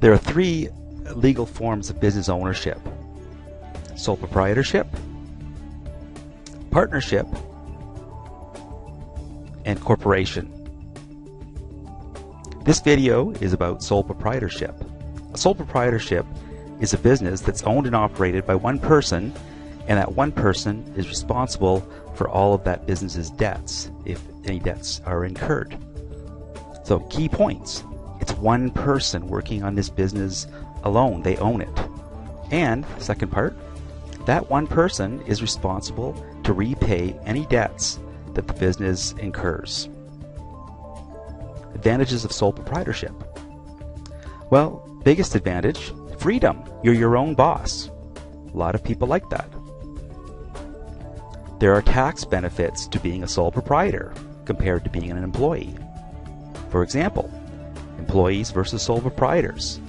There are three legal forms of business ownership: sole proprietorship, partnership, and corporation. This video is about sole proprietorship. A sole proprietorship is a business that's owned and operated by one person, and that one person is responsible for all of that business's debts, if any debts are incurred. So key points: it's one person working on this business alone. They own it. And second part, that one person is responsible to repay any debts that the business incurs. Advantages of sole proprietorship. Well, biggest advantage, freedom. You're your own boss. A lot of people like that. There are tax benefits to being a sole proprietor compared to being an employee. For example, employees versus sole proprietors.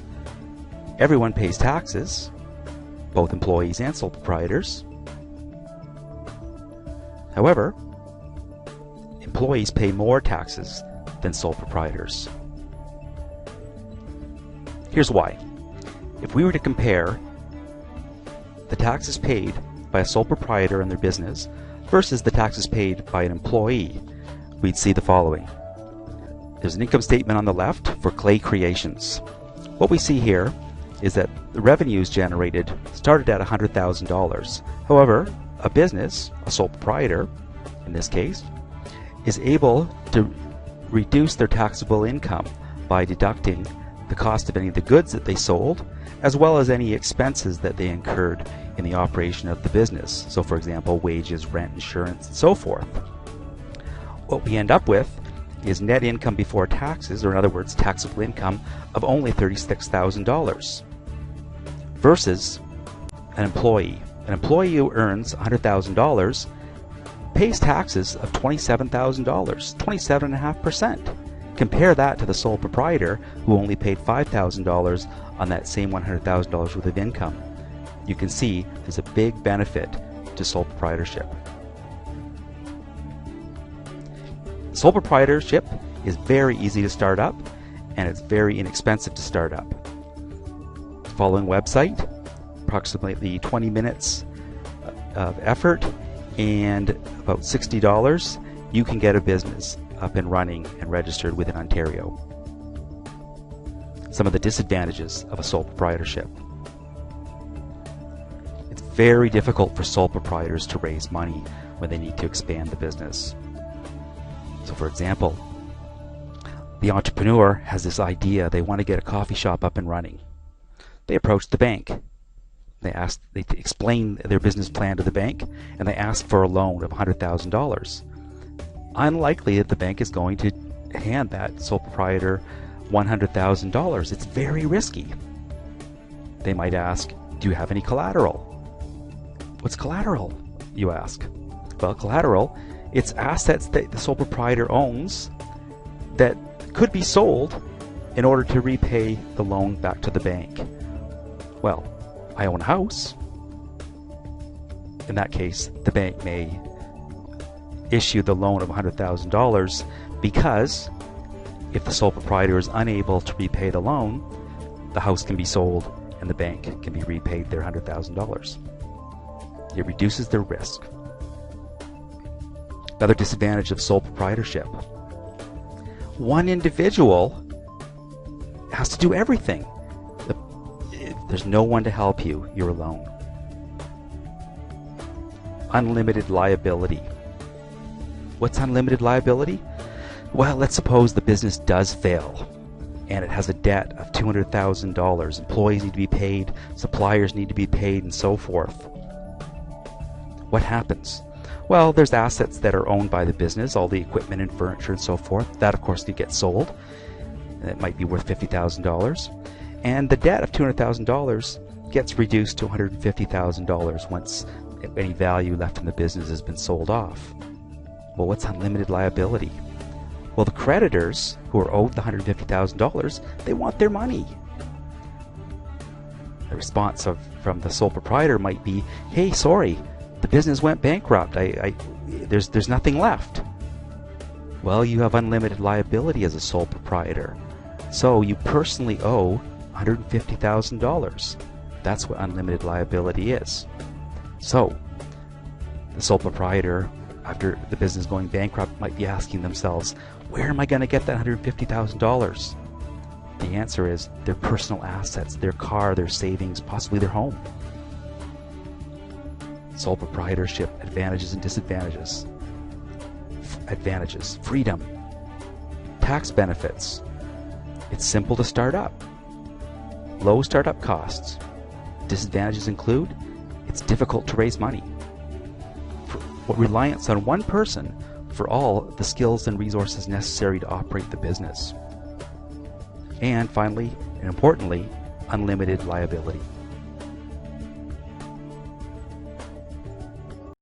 Everyone pays taxes, both employees and sole proprietors. However, employees pay more taxes than sole proprietors. Here's why. If we were to compare the taxes paid by a sole proprietor in their business versus the taxes paid by an employee, we'd see the following. There's an income statement on the left for Clay Creations. What we see here is that the revenues generated started at $100,000. However, a business, a sole proprietor in this case, is able to reduce their taxable income by deducting the cost of any of the goods that they sold, as well as any expenses that they incurred in the operation of the business. So for example, wages, rent, insurance, and so forth. What we end up with is net income before taxes, or in other words, taxable income of only $36,000 versus an employee. An employee who earns $100,000 pays taxes of $27,000, 27.5%. Compare that to the sole proprietor who only paid $5,000 on that same $100,000 worth of income. You can see there's a big benefit to sole proprietorship. Sole proprietorship is very easy to start up, and it's very inexpensive to start up. Following website, approximately 20 minutes of effort, and about $60, you can get a business up and running and registered within Ontario. Some of the disadvantages of a sole proprietorship. It's very difficult for sole proprietors to raise money when they need to expand the business. So for example, the entrepreneur has this idea, they want to get a coffee shop up and running. They approach the bank. They explain their business plan to the bank, and they ask for a loan of $100,000. Unlikely that the bank is going to hand that sole proprietor $100,000. It's very risky. They might ask, do you have any collateral? What's collateral, you ask? Well, collateral, it's assets that the sole proprietor owns that could be sold in order to repay the loan back to the bank. Well, I own a house. In that case, the bank may issue the loan of $100,000 because if the sole proprietor is unable to repay the loan, the house can be sold and the bank can be repaid their $100,000. It reduces their risk. Another disadvantage of sole proprietorship. One individual has to do everything. There's no one to help you. You're alone. Unlimited liability. What's unlimited liability? Well, let's suppose the business does fail and it has a debt of $200,000. Employees need to be paid, suppliers need to be paid, and so forth. What happens? Well, there's assets that are owned by the business, all the equipment and furniture and so forth. That, of course, could get sold. It might be worth $50,000. And the debt of $200,000 gets reduced to $150,000 once any value left in the business has been sold off. Well, what's unlimited liability? Well, the creditors who are owed the $150,000, they want their money. The response from the sole proprietor might be, hey, sorry, the business went bankrupt. There's nothing left. Well, you have unlimited liability as a sole proprietor. So you personally owe $150,000. That's what unlimited liability is. So, the sole proprietor, after the business going bankrupt, might be asking themselves, where am I going to get that $150,000? The answer is their personal assets, their car, their savings, possibly their home. Sole proprietorship, advantages and disadvantages. Advantages: freedom. Tax benefits: it's simple to start up. Low startup costs. Disadvantages include it's difficult to raise money. Reliance on one person for all the skills and resources necessary to operate the business. And finally, and importantly, unlimited liability.